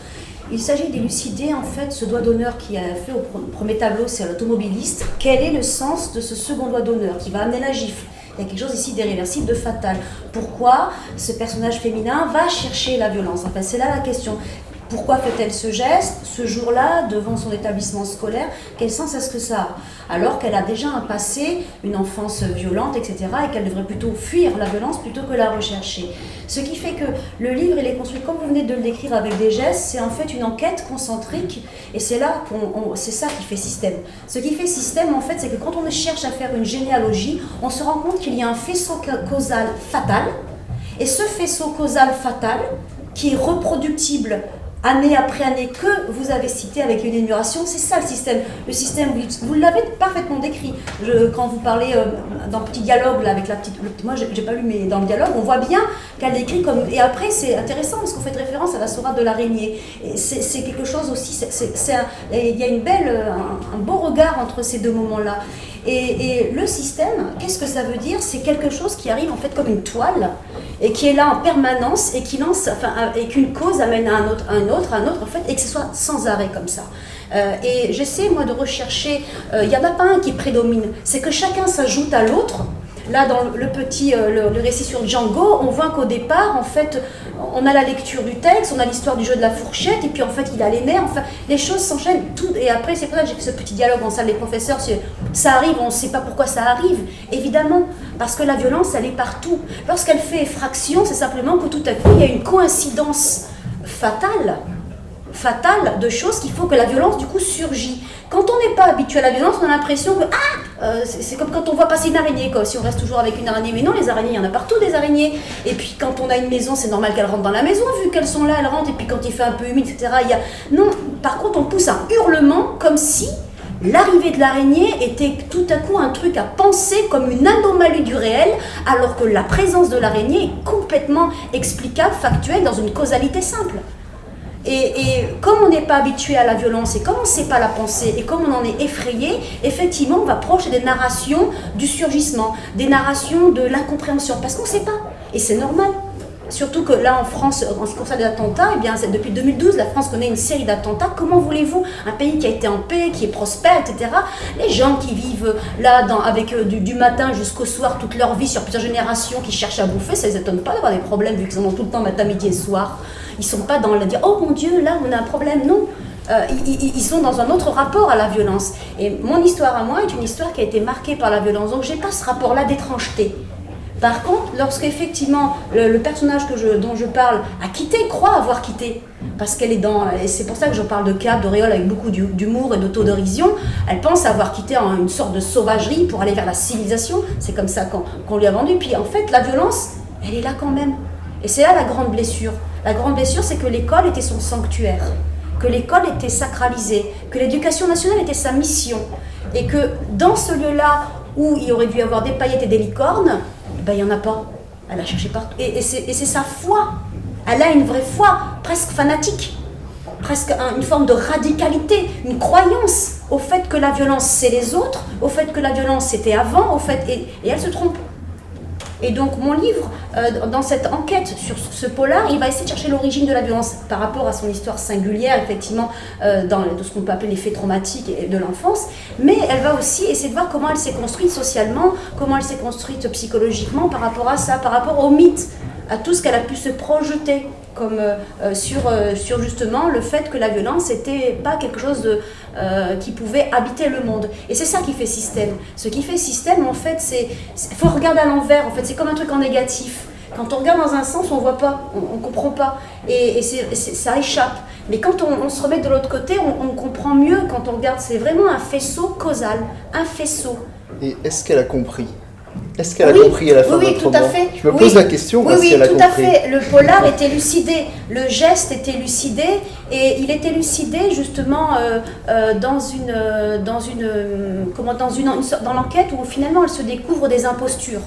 Il s'agit d'élucider en fait ce doigt d'honneur qui a fait au premier tableau, c'est l'automobiliste. Quel est le sens de ce second doigt d'honneur qui va amener la gifle? Il y a quelque chose ici d'irréversible, de fatal. Pourquoi ce personnage féminin va chercher la violence? Enfin, c'est là la question. Pourquoi fait-elle ce geste, ce jour-là, devant son établissement scolaire? Quel sens est-ce que ça a? Alors qu'elle a déjà un passé, une enfance violente, etc., et qu'elle devrait plutôt fuir la violence plutôt que la rechercher. Ce qui fait que le livre, il est construit, comme vous venez de le décrire, avec des gestes, c'est en fait une enquête concentrique, et c'est là c'est ça qui fait système. Ce qui fait système, en fait, c'est que quand on cherche à faire une généalogie, on se rend compte qu'il y a un faisceau causal fatal, et ce faisceau causal fatal, qui est reproductible année après année, que vous avez cité avec une énumération, c'est ça le système. Le système, vous l'avez parfaitement décrit. Quand vous parlez dans le petit dialogue là, avec la petite... Moi, j'ai pas lu, mais dans le dialogue, on voit bien qu'elle décrit comme... Et après, c'est intéressant parce qu'on fait référence à la sourate de l'araignée. C'est quelque chose aussi... Il y a un beau regard entre ces deux moments-là. Et le système, qu'est-ce que ça veut dire? C'est quelque chose qui arrive en fait comme une toile et qui est là en permanence et qui lance, et qu'une cause amène à un autre, en fait, et que ce soit sans arrêt comme ça. Et j'essaie moi de rechercher, il n'y en a pas un qui prédomine, c'est que chacun s'ajoute à l'autre. Là, dans le récit sur Django, on voit qu'au départ, en fait, on a la lecture du texte, on a l'histoire du jeu de la fourchette, et puis en fait, il a les nerfs, enfin, les choses s'enchaînent, tout, et après, c'est pour ça que j'ai fait ce petit dialogue en salle des professeurs, ça arrive, on ne sait pas pourquoi ça arrive, évidemment, parce que la violence, elle est partout. Lorsqu'elle fait effraction, c'est simplement que tout à coup, il y a une coïncidence fatale de choses qui font que la violence, du coup, surgit. Quand on n'est pas habitué à la violence, on a l'impression que c'est comme quand on voit passer une araignée, quoi. Si on reste toujours avec une araignée. Mais non, les araignées, il y en a partout des araignées. Et puis quand on a une maison, c'est normal qu'elles rentrent dans la maison, vu qu'elles sont là, elles rentrent. Et puis quand il fait un peu humide, etc. Non, par contre, on pousse un hurlement comme si l'arrivée de l'araignée était tout à coup un truc à penser comme une anomalie du réel, alors que la présence de l'araignée est complètement explicable, factuelle, dans une causalité simple. Et comme on n'est pas habitué à la violence, et comme on ne sait pas la penser, et comme on en est effrayé, effectivement, on va proche des narrations du surgissement, des narrations de l'incompréhension, parce qu'on ne sait pas. Et c'est normal. Surtout que là, en France, en ce qui concerne les attentats, eh bien, depuis 2012, la France connaît une série d'attentats. Comment voulez-vous, un pays qui a été en paix, qui est prospère, etc., les gens qui vivent là, avec du matin jusqu'au soir, toute leur vie, sur plusieurs générations, qui cherchent à bouffer, ça ne les étonne pas d'avoir des problèmes, vu qu'ils en ont tout le temps, matin, midi et soir. Ils sont pas dans le dire « Oh mon Dieu, là on a un problème », non. Ils sont dans un autre rapport à la violence. Et mon histoire à moi est une histoire qui a été marquée par la violence. Donc j'ai pas ce rapport-là d'étrangeté. Par contre, lorsque effectivement le personnage dont je parle a quitté, croit avoir quitté, parce qu'elle est dans, et c'est pour ça que je parle de Cap, d'Auréole avec beaucoup d'humour et d'autodérision, elle pense avoir quitté en une sorte de sauvagerie pour aller vers la civilisation, c'est comme ça qu'on lui a vendu. Puis en fait, la violence, elle est là quand même. Et c'est là la grande blessure. La grande blessure, c'est que l'école était son sanctuaire, que l'école était sacralisée, que l'éducation nationale était sa mission, et que dans ce lieu-là où il aurait dû y avoir des paillettes et des licornes, ben, il n'y en a pas. Elle a cherché partout. Et c'est sa foi. Elle a une vraie foi, presque fanatique, presque une forme de radicalité, une croyance au fait que la violence, c'est les autres, au fait que la violence, c'était avant, et elle se trompe. Et donc mon livre, dans cette enquête sur ce polar, il va essayer de chercher l'origine de la violence par rapport à son histoire singulière, effectivement, dans ce qu'on peut appeler l'effet traumatique de l'enfance, mais elle va aussi essayer de voir comment elle s'est construite socialement, comment elle s'est construite psychologiquement par rapport à ça, par rapport au mythe, à tout ce qu'elle a pu se projeter comme sur justement le fait que la violence n'était pas quelque chose qui pouvait habiter le monde. Et c'est ça qui fait système. Ce qui fait système, en fait, il faut regarder à l'envers, en fait, c'est comme un truc en négatif. Quand on regarde dans un sens, on ne voit pas, on ne comprend pas, et ça échappe. Mais quand on se remet de l'autre côté, on comprend mieux quand on regarde. C'est vraiment un faisceau causal, un faisceau. Et est-ce qu'elle a compris ? Est-ce qu'elle a compris à la fin de notre roman ? Tout à fait. Je me pose la question, est-ce qu'elle a compris ? Oui, tout à fait. Le polar était élucidé, le geste était élucidé, et il est élucidé justement dans l'enquête où finalement elle se découvre des impostures.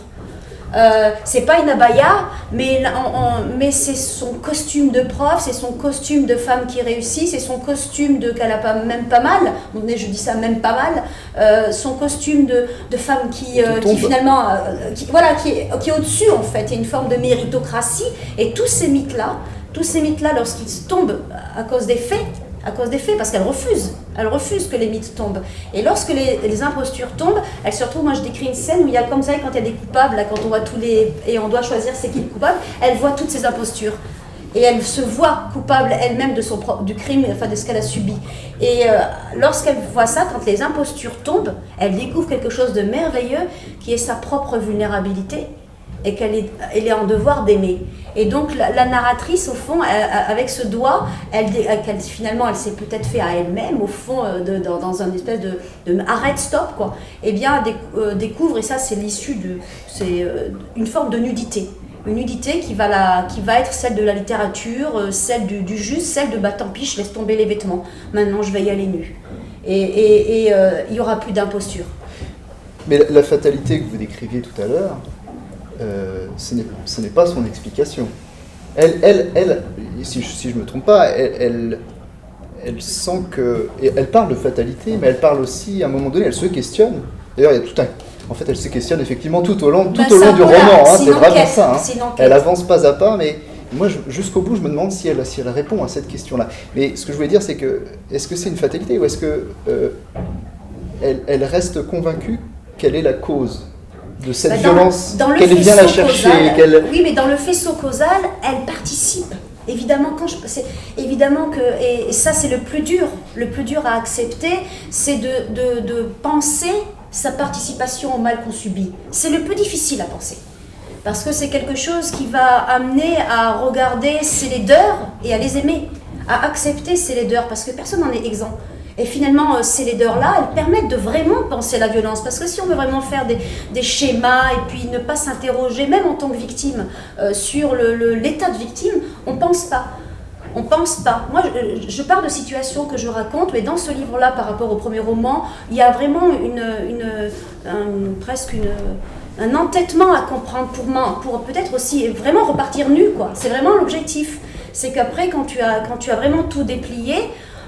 C'est pas une abaya, mais c'est son costume de prof, c'est son costume de femme qui réussit, c'est son costume qu'elle a même pas mal, je dis ça même pas mal, son costume de femme qui finalement, qui est au-dessus en fait, il y a une forme de méritocratie, et tous ces mythes-là, lorsqu'ils tombent à cause des faits, parce qu'elle refuse que les mythes tombent. Et lorsque les impostures tombent, elle se retrouve, moi je décris une scène où il y a comme ça, quand il y a des coupables, là, quand on voit et on doit choisir c'est qui le coupable, elle voit toutes ces impostures. Et elle se voit coupable elle-même du crime, enfin de ce qu'elle a subi. Et lorsqu'elle voit ça, quand les impostures tombent, elle découvre quelque chose de merveilleux qui est sa propre vulnérabilité, et qu'elle est en devoir d'aimer. Et donc la narratrice, au fond, avec ce doigt, finalement, elle s'est peut-être fait à elle-même, au fond, dans un espèce de arrête, stop, quoi. Eh bien, découvre, et ça c'est l'issue c'est une forme de nudité. Une nudité qui va être celle de la littérature, celle du juste, celle de tant pis, je laisse tomber les vêtements. Maintenant, je vais y aller nue. Et il n'y aura plus d'imposture. Mais la fatalité que vous décriviez tout à l'heure, ce n'est pas son explication. Elle si je ne me trompe pas, elle sent que... Et elle parle de fatalité, mais elle parle aussi, à un moment donné, elle se questionne. D'ailleurs, il y a tout un... En fait, elle se questionne effectivement tout au long du roman. C'est vraiment ça. Elle avance pas à pas, mais moi, jusqu'au bout, je me demande si elle répond à cette question-là. Mais ce que je voulais dire, c'est que... Est-ce que c'est une fatalité ou est-ce que elle reste convaincue qu'elle est la cause de cette violence, qu'elle est bien la chercher. Oui, mais dans le faisceau causal, elle participe. Évidemment, et ça c'est le plus dur à accepter, c'est de penser sa participation au mal qu'on subit. C'est le plus difficile à penser, parce que c'est quelque chose qui va amener à regarder ces laideurs et à les aimer, à accepter ces laideurs, parce que personne n'en est exempt. Et finalement, ces laideurs-là, elles permettent de vraiment penser la violence. Parce que si on veut vraiment faire des schémas et puis ne pas s'interroger, même en tant que victime, sur l'état de victime, on ne pense pas. On ne pense pas. Moi, je parle de situations que je raconte, mais dans ce livre-là, par rapport au premier roman, il y a vraiment presque un entêtement à comprendre pour peut-être aussi vraiment repartir nu, quoi. C'est vraiment l'objectif. C'est qu'après, quand tu as vraiment tout déplié,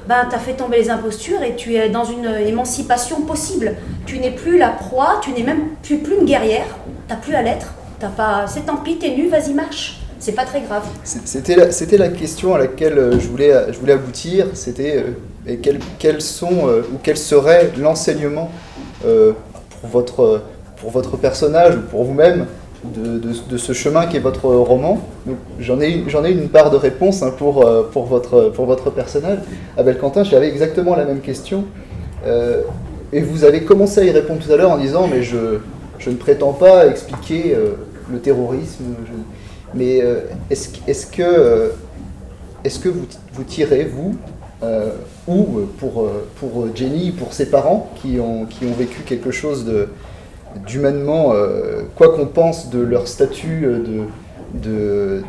tu as fait tomber les impostures et tu es dans une émancipation possible. Tu n'es plus la proie, tu n'es plus une guerrière, tu n'as plus à l'être. C'est tant pis, t'es nu, vas-y, marche. C'est pas très grave. C'était la question à laquelle je voulais aboutir. C'était quel serait l'enseignement pour votre personnage ou pour vous-même de ce chemin qui est votre roman. J'en ai une part de réponse hein, pour votre personnage. Abel Quentin, j'avais exactement la même question. Et vous avez commencé à y répondre tout à l'heure en disant « mais je ne prétends pas expliquer le terrorisme ». Mais est-ce que vous tirez, vous, ou pour Jenny, pour ses parents qui ont vécu quelque chose d'humainement, quoi qu'on pense de leur statut de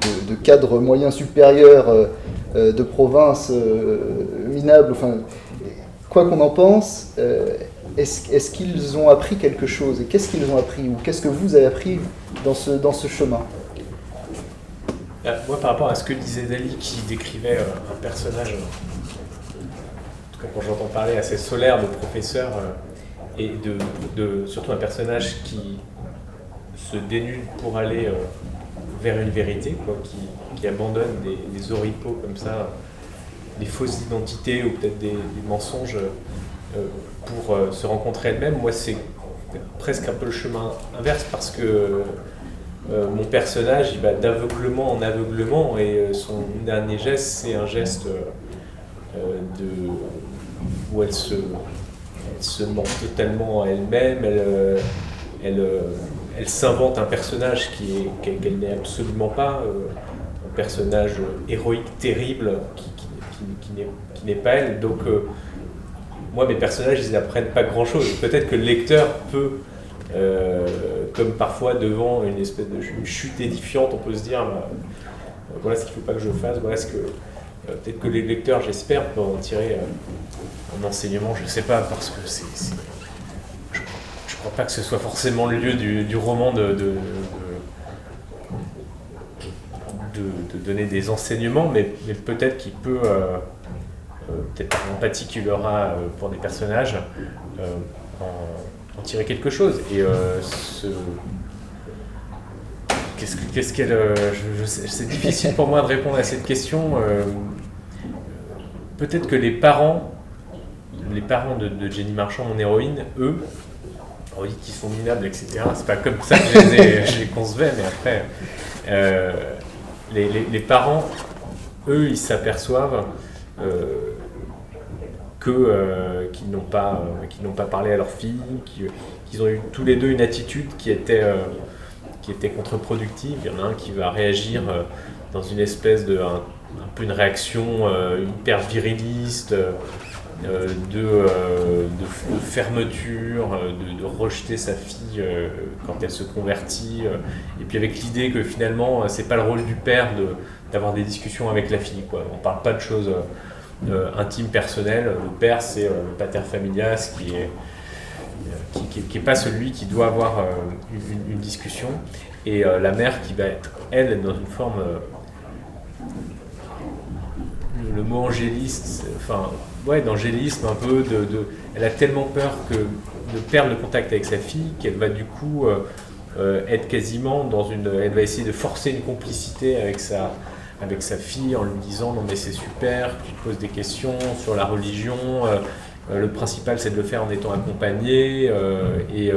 cadre moyen supérieur de province minable, enfin, quoi qu'on en pense, est-ce qu'ils ont appris quelque chose? Et qu'est-ce qu'ils ont appris? Ou qu'est-ce que vous avez appris dans ce chemin? Moi, par rapport à ce que disait Dali, qui décrivait un personnage, en tout cas quand j'entends parler assez solaire de professeur, et surtout un personnage qui se dénude pour aller vers une vérité, quoi, qui abandonne des oripeaux comme ça, des fausses identités ou peut-être des mensonges pour se rencontrer elle-même. Moi, c'est presque un peu le chemin inverse parce que mon personnage, il va d'aveuglement en aveuglement et son dernier geste, c'est un geste où elle se ment totalement à elle-même, elle s'invente un personnage qu'elle n'est absolument pas, un personnage héroïque, terrible, qui n'est pas elle. Donc moi, mes personnages, ils n'apprennent pas grand-chose. Peut-être que le lecteur peut, comme parfois devant une espèce de chute édifiante, on peut se dire voilà ce qu'il ne faut pas que je fasse, voilà ce que... peut-être que les lecteurs, j'espère, peuvent en tirer un enseignement, je ne sais pas, parce que je ne crois pas que ce soit forcément le lieu du roman de donner des enseignements, mais peut-être qu'il peut, peut-être par l'empathie qu'il aura pour des personnages, en tirer quelque chose. Et qu'est-ce qu'elle... c'est difficile pour moi de répondre à cette question. Peut-être que les parents de Jenny Marchand, mon héroïne, eux, on dit qu'ils sont minables, etc. C'est pas comme ça que je les concevais, mais après, les parents, eux, ils s'aperçoivent qu'ils n'ont pas parlé à leur fille, qu'ils ont eu tous les deux une attitude qui était contre-productive. Il y en a un qui va réagir dans une espèce de un peu une réaction hyper viriliste, de fermeture, de rejeter sa fille quand elle se convertit, et puis avec l'idée que finalement c'est pas le rôle du père d'avoir des discussions avec la fille, quoi. On parle pas de choses intimes, personnelles. Le père, c'est le pater familias qui est pas celui qui doit avoir une discussion, et la mère qui va être, elle, dans une forme, le mot angéliste, enfin ouais, d'angélisme un peu, elle a tellement peur de perdre le contact avec sa fille qu'elle va du coup être quasiment elle va essayer de forcer une complicité avec sa fille en lui disant non mais c'est super, tu te poses des questions sur la religion, le principal c'est de le faire en étant accompagné, et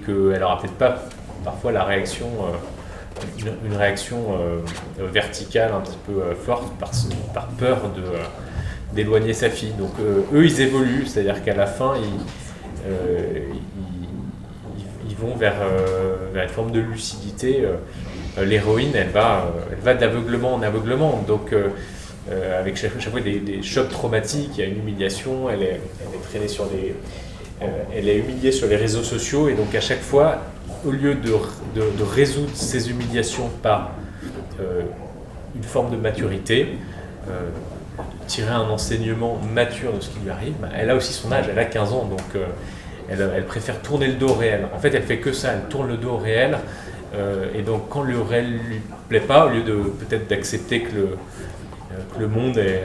qu'elle aura peut-être pas parfois la réaction, une réaction verticale un petit peu forte par peur d'éloigner sa fille. Donc eux ils évoluent, c'est-à-dire qu'à la fin ils vont vers une forme de lucidité. L'héroïne elle va d'aveuglement en aveuglement, donc avec chaque fois des chocs traumatiques, il y a une humiliation, elle est traînée elle est humiliée sur les réseaux sociaux, et donc à chaque fois, au lieu de résoudre ces humiliations par une forme de maturité, tirer un enseignement mature de ce qui lui arrive, elle a aussi son âge, elle a 15 ans, donc elle préfère tourner le dos au réel. En fait, elle fait que ça, elle tourne le dos au réel, et donc quand le réel lui plaît pas, au lieu de peut-être d'accepter que le monde est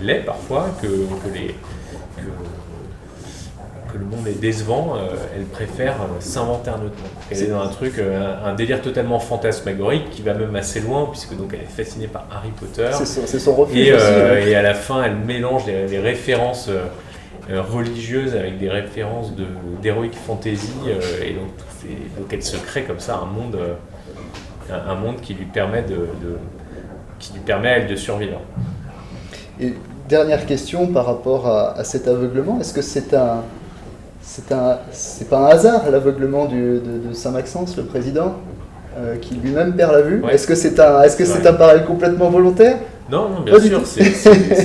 laid parfois, que le monde est décevant, elle préfère s'inventer un autre monde. Elle est dans un truc, un délire totalement fantasmagorique qui va même assez loin, puisque donc elle est fascinée par Harry Potter. C'est son refuge aussi. Et à la fin, elle mélange les références religieuses avec des références d'heroic fantasy, et donc elle se crée comme ça un monde un monde qui lui permet à elle de survivre. Et dernière question par rapport à cet aveuglement, est-ce que c'est pas un hasard l'aveuglement de Saint-Maxence, le président, qui lui-même perd la vue? Ouais. Est-ce que c'est un parallèle complètement volontaire? Non, bien sûr, c'est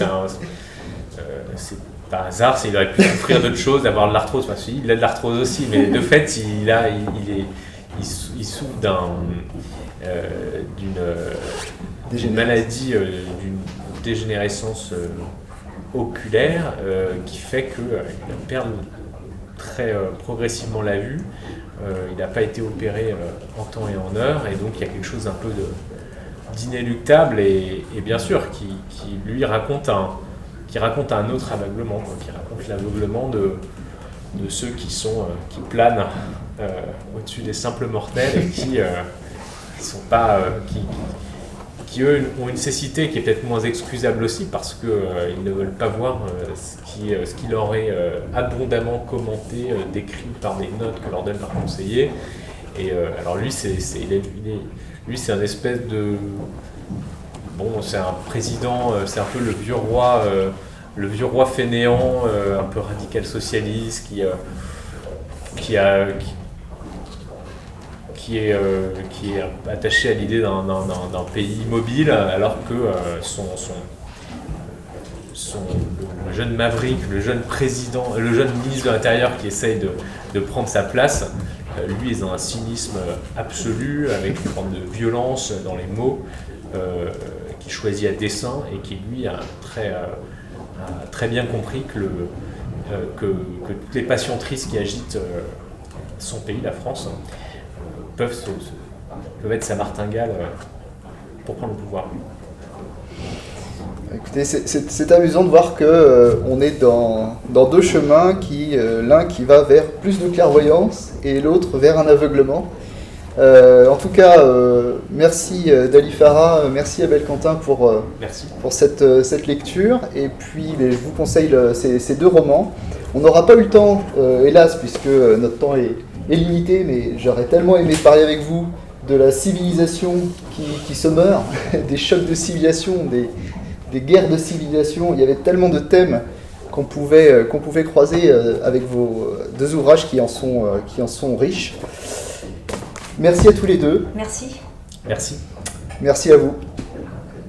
pas un hasard, il aurait pu souffrir d'autres choses, d'avoir de l'arthrose. Enfin, il a de l'arthrose aussi, mais de fait, il souffre d'une maladie, d'une dégénérescence oculaire qui fait qu'il perd très progressivement la vue. Il n'a pas été opéré en temps et en heure, et donc il y a quelque chose un peu d'inéluctable et bien sûr qui lui raconte un autre aveuglement, qui raconte l'aveuglement de ceux qui planent au-dessus des simples mortels et qui eux ont une cécité qui est peut-être moins excusable aussi parce qu'ils ne veulent pas voir ce qui leur est abondamment commenté, décrit par des notes que leur donne leur conseiller. Et alors lui, c'est un espèce de... Bon, c'est un président, c'est un peu le vieux roi fainéant, un peu radical socialiste, qui est attaché à l'idée d'un pays mobile, alors que le jeune Maverick, le jeune ministre de l'Intérieur qui essaye de prendre sa place, lui est dans un cynisme absolu, avec une forme de violence dans les mots, qui choisit à dessein et qui lui a très bien compris que toutes les passions tristes qui agitent son pays, la France, peuvent être sa martingale pour prendre le pouvoir. Écoutez, c'est amusant de voir qu'on est dans deux chemins, l'un qui va vers plus de clairvoyance et l'autre vers un aveuglement. En tout cas, merci Dali Farah, merci Abel Quentin pour cette lecture. Et puis, je vous conseille ces deux romans. On n'aura pas eu le temps, hélas, puisque notre temps est limité, mais j'aurais tellement aimé parler avec vous de la civilisation qui se meurt, des chocs de civilisation, des guerres de civilisation. Il y avait tellement de thèmes qu'on pouvait croiser avec vos deux ouvrages qui en sont riches. Merci à tous les deux. Merci. Merci. Merci à vous.